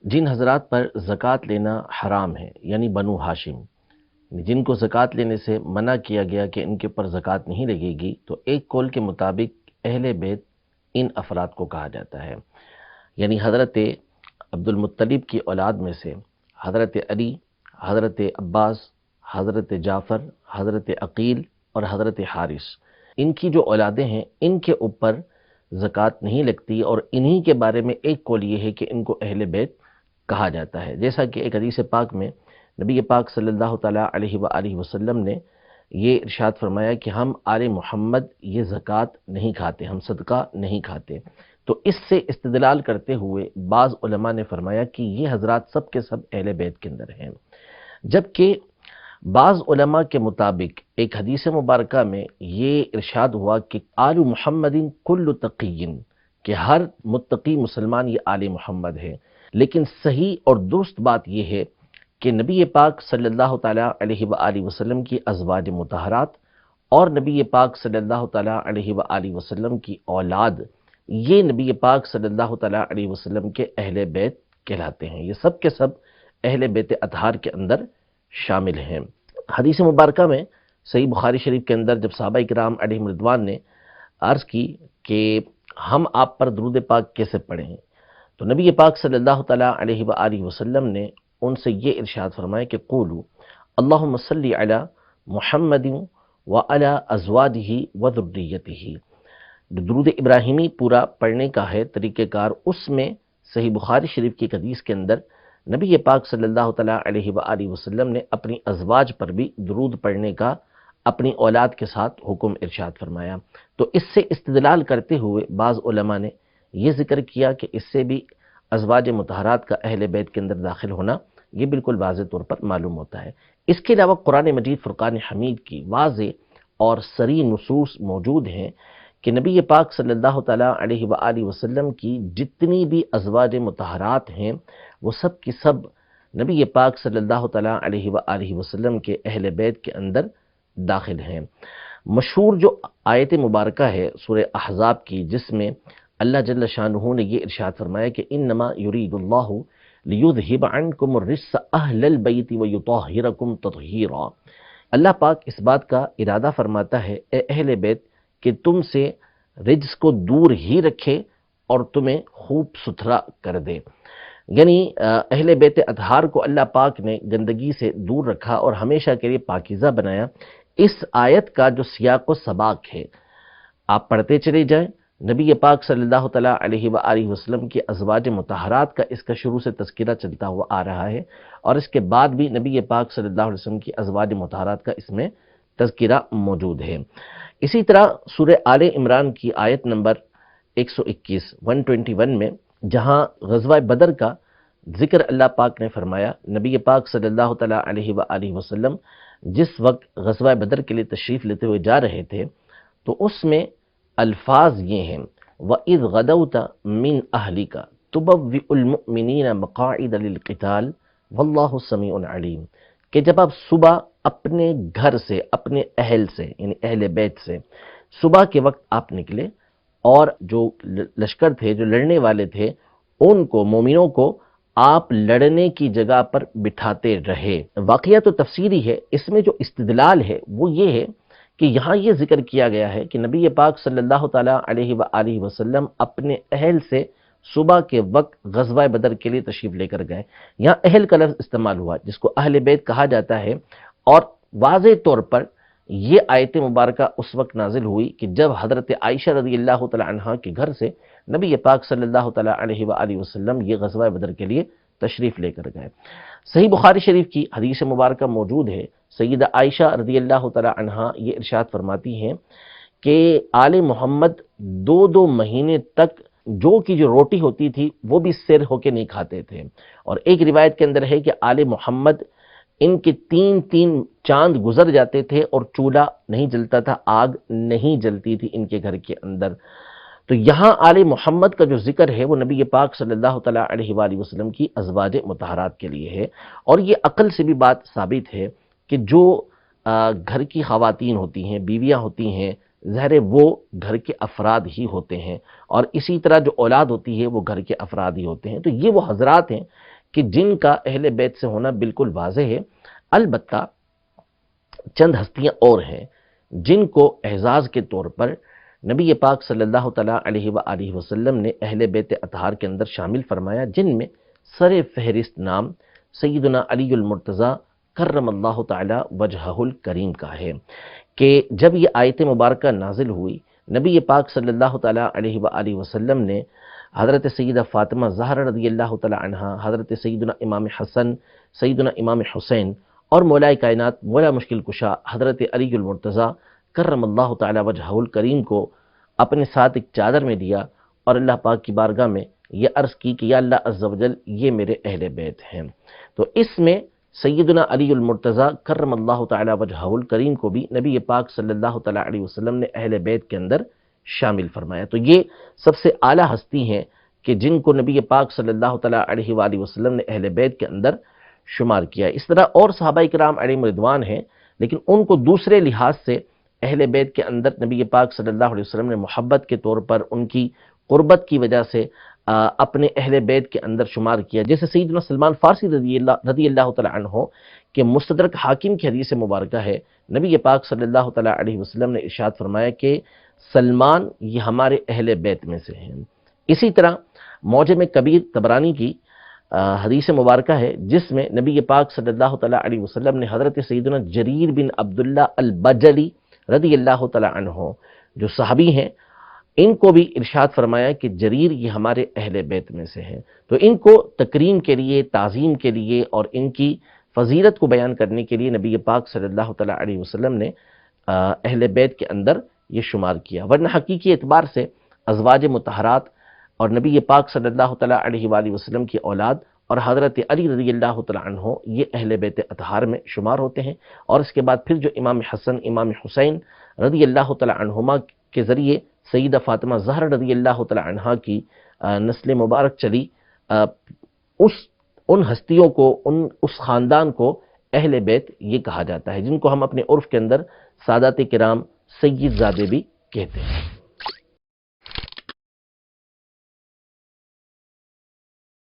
جن حضرات پر زکوٰۃ لینا حرام ہے، یعنی بنو ہاشم، جن کو زکوٰۃ لینے سے منع کیا گیا کہ ان کے اوپر زکوٰۃ نہیں لگے گی، تو ایک قول کے مطابق اہل بیت ان افراد کو کہا جاتا ہے۔ یعنی حضرت عبد المطلب کی اولاد میں سے حضرت علی، حضرت عباس، حضرت جعفر، حضرت عقیل اور حضرت حارث، ان کی جو اولادیں ہیں ان کے اوپر زکوٰۃ نہیں لگتی، اور انہی کے بارے میں ایک قول یہ ہے کہ ان کو اہل بیت کہا جاتا ہے۔ جیسا کہ ایک حدیث پاک میں نبی پاک صلی اللہ تعالیٰ علیہ وآلہ وسلم نے یہ ارشاد فرمایا کہ ہم آل محمد یہ زکوٰۃ نہیں کھاتے، ہم صدقہ نہیں کھاتے۔ تو اس سے استدلال کرتے ہوئے بعض علماء نے فرمایا کہ یہ حضرات سب کے سب اہل بیت کے اندر ہیں، جبکہ بعض علماء کے مطابق ایک حدیث مبارکہ میں یہ ارشاد ہوا کہ آل محمد کل تقی، کہ ہر متقی مسلمان یہ آل محمد ہے، لیکن صحیح اور درست بات یہ ہے کہ نبی پاک صلی اللہ تعالیٰ علیہ وآلہ وسلم کی ازواج مطہرات اور نبی پاک صلی اللہ تعالیٰ علیہ وآلہ وسلم کی اولاد، یہ نبی پاک صلی اللہ تعالیٰ علیہ وسلم کے اہل بیت کہلاتے ہیں، یہ سب کے سب اہل بیت اطہار کے اندر شامل ہیں۔ حدیث مبارکہ میں صحیح بخاری شریف کے اندر جب صحابہ کرام علیہم رضوان نے عرض کی کہ ہم آپ پر درود پاک کیسے پڑھیں، تو نبی پاک صلی اللہ تعالیٰ علیہ وآلہ وسلم نے ان سے یہ ارشاد فرمایا کہ قولوا اللہم صلی علی محمد وعلی ازواجہ وذریتہ۔ جو درود ابراہیمی پورا پڑھنے کا ہے طریقہ کار، اس میں صحیح بخاری شریف کی ایک حدیث کے اندر نبی پاک صلی اللہ تعالیٰ علیہ وآلہ وسلم نے اپنی ازواج پر بھی درود پڑھنے کا اپنی اولاد کے ساتھ حکم ارشاد فرمایا۔ تو اس سے استدلال کرتے ہوئے بعض علماء نے یہ ذکر کیا کہ اس سے بھی ازواج مطہرات کا اہل بیت کے اندر داخل ہونا یہ بالکل واضح طور پر معلوم ہوتا ہے۔ اس کے علاوہ قرآن مجید فرقان حمید کی واضح اور صریح نصوص موجود ہیں کہ نبی پاک صلی اللہ تعالیٰ علیہ وآلہ وسلم کی جتنی بھی ازواج مطہرات ہیں وہ سب کی سب نبی پاک صلی اللہ تعالیٰ علیہ وآلہ وسلم کے اہل بیت کے اندر داخل ہیں۔ مشہور جو آیت مبارکہ ہے سورہ احزاب کی، جس میں اللہ جل شانہ نے یہ ارشاد فرمایا کہ انما یرید اللہ لیذہب عنکم الرجس اہل البیت ویطہرکم تطہیرا۔ اللہ پاک اس بات کا ارادہ فرماتا ہے اے اہل بیت کہ تم سے رجس کو دور ہی رکھے اور تمہیں خوب ستھرا کر دے۔ یعنی اہل بیت اطہار کو اللہ پاک نے گندگی سے دور رکھا اور ہمیشہ کے لیے پاکیزہ بنایا۔ اس آیت کا جو سیاق و سباق ہے آپ پڑھتے چلے جائیں، نبی پاک صلی اللہ تعالیٰ علیہ وآلہ وسلم کی ازواج مطہرات کا اس کا شروع سے تذکرہ چلتا ہوا آ رہا ہے، اور اس کے بعد بھی نبی پاک صلی اللہ علیہ وسلم کی ازواج مطہرات کا اس میں تذکرہ موجود ہے۔ اسی طرح سورہ آل عمران کی آیت نمبر 121 میں جہاں غزوہ بدر کا ذکر اللہ پاک نے فرمایا، نبی پاک صلی اللہ تعالیٰ علیہ وآلہ وسلم جس وقت غزوہ بدر کے لیے تشریف لیتے ہوئے جا رہے تھے تو اس میں الفاظ یہ ہیں وَإِذْ غَدَوْتَ مِنْ أَهْلِكَ تُبَوِّئُ الْمُؤْمِنِينَ مَقَاعِدَ لِلْقِتَالِ وَاللَّهُ سَمِيعٌ عَلِيمٌ، کہ جب آپ صبح اپنے گھر سے، اپنے اہل سے یعنی اہل بیت سے صبح کے وقت آپ نکلے اور جو لشکر تھے، جو لڑنے والے تھے، ان کو، مومنوں کو آپ لڑنے کی جگہ پر بٹھاتے رہے۔ واقعہ تو تفسیری ہے، اس میں جو استدلال ہے وہ یہ ہے کہ یہاں یہ ذکر کیا گیا ہے کہ نبی پاک صلی اللہ تعالیٰ علیہ وآلہ وسلم اپنے اہل سے صبح کے وقت غزوہ بدر کے لیے تشریف لے کر گئے۔ یہاں اہل کا لفظ استعمال ہوا جس کو اہل بیت کہا جاتا ہے، اور واضح طور پر یہ آیت مبارکہ اس وقت نازل ہوئی کہ جب حضرت عائشہ رضی اللہ تعالی عنہا کے گھر سے نبی پاک صلی اللہ تعالیٰ علیہ وآلہ وسلم یہ غزوہ بدر کے لیے تشریف لے کر گئے۔ صحیح بخاری شریف کی حدیث مبارکہ موجود ہے، سیدہ عائشہ رضی اللہ تعالی عنہا یہ ارشاد فرماتی ہیں کہ آل محمد 2 مہینے تک جو کی جو روٹی ہوتی تھی وہ بھی سیر ہو کے نہیں کھاتے تھے، اور ایک روایت کے اندر ہے کہ آل محمد ان کے 3 چاند گزر جاتے تھے اور چولہا نہیں جلتا تھا، آگ نہیں جلتی تھی ان کے گھر کے اندر۔ تو یہاں آل محمد کا جو ذکر ہے وہ نبی پاک صلی اللہ تعالیٰ علیہ وآلہ وسلم کی ازواج مطہرات کے لیے ہے، اور یہ عقل سے بھی بات ثابت ہے کہ جو گھر کی خواتین ہوتی ہیں، بیویاں ہوتی ہیں، ظاہر وہ گھر کے افراد ہی ہوتے ہیں، اور اسی طرح جو اولاد ہوتی ہے وہ گھر کے افراد ہی ہوتے ہیں۔ تو یہ وہ حضرات ہیں کہ جن کا اہل بیت سے ہونا بالکل واضح ہے، البتہ چند ہستیاں اور ہیں جن کو اعزاز کے طور پر نبی پاک صلی اللہ تعالیٰ علیہ وآلہ وسلم نے اہل بیت اطہار کے اندر شامل فرمایا، جن میں سر فہرست نام سیدنا علی المرتضی کرم اللہ تعالی وجہہ الکریم کا ہے کہ جب یہ آیت مبارکہ نازل ہوئی، نبی پاک صلی اللہ تعالیٰ علیہ وآلہ وسلم نے حضرت سیدہ فاطمہ زہرا رضی اللہ تعالیٰ عنہا، حضرت سیدنا امام حسن، سیدنا امام حسین اور مولا کائنات مولا مشکل کشا حضرت علی المرتضی کرم اللہ تعالی وجہہ الکریم کو اپنے ساتھ ایک چادر میں دیا اور اللہ پاک کی بارگاہ میں یہ عرض کی کہ یا اللہ عز و جل یہ میرے اہل بیت ہیں۔ تو اس میں سیدنا علی المرتضی کرم اللہ تعالی وجہہ الکریم کو بھی نبی پاک صلی اللہ تعالی علیہ وسلم نے اہل بیت کے اندر شامل فرمایا۔ تو یہ سب سے اعلیٰ ہستی ہیں کہ جن کو نبی پاک صلی اللہ تعالی علیہ وآلہ وسلم نے اہل بیت کے اندر شمار کیا ہے۔ اس طرح اور صحابہ کرام علیہم رضوان ہیں، لیکن ان کو دوسرے لحاظ سے اہل بیت کے اندر نبی پاک صلی اللہ علیہ وسلم نے محبت کے طور پر ان کی قربت کی وجہ سے اپنے اہل بیت کے اندر شمار کیا، جیسے سیدنا سلمان فارسی رضی اللہ تعالی عنہ کہ مستدرک حاکم کی حدیث مبارکہ ہے، نبی پاک صلی اللہ تعالی علیہ وسلم نے ارشاد فرمایا کہ سلمان یہ ہمارے اہل بیت میں سے ہیں۔ اسی طرح معجم کبیر طبرانی کی حدیث مبارکہ ہے جس میں نبی پاک صلی اللہ تعالی علیہ وسلم نے حضرت سیدنا جریر بن عبداللہ البجلی رضی اللہ تعالی عنہ جو صحابی ہیں، ان کو بھی ارشاد فرمایا کہ جریر یہ ہمارے اہل بیت میں سے ہیں۔ تو ان کو تکریم کے لیے، تعظیم کے لیے اور ان کی فضیلت کو بیان کرنے کے لیے نبی پاک صلی اللہ تعالی علیہ وسلم نے اہل بیت کے اندر یہ شمار کیا، ورنہ حقیقی اعتبار سے ازواج مطہرات اور نبی پاک صلی اللہ تعالی علیہ وآلہ وسلم کی اولاد اور حضرت علی رضی اللہ تعالی عنہ یہ اہل بیت اطہار میں شمار ہوتے ہیں، اور اس کے بعد پھر جو امام حسن، امام حسین رضی اللہ تعالی عنہما کے ذریعے سیدہ فاطمہ زہرا رضی اللہ تعالی عنہا کی نسل مبارک چلی، ان ہستیوں کو، اس خاندان کو اہل بیت یہ کہا جاتا ہے، جن کو ہم اپنے عرف کے اندر سادات کرام سید زادے بھی کہتے ہیں۔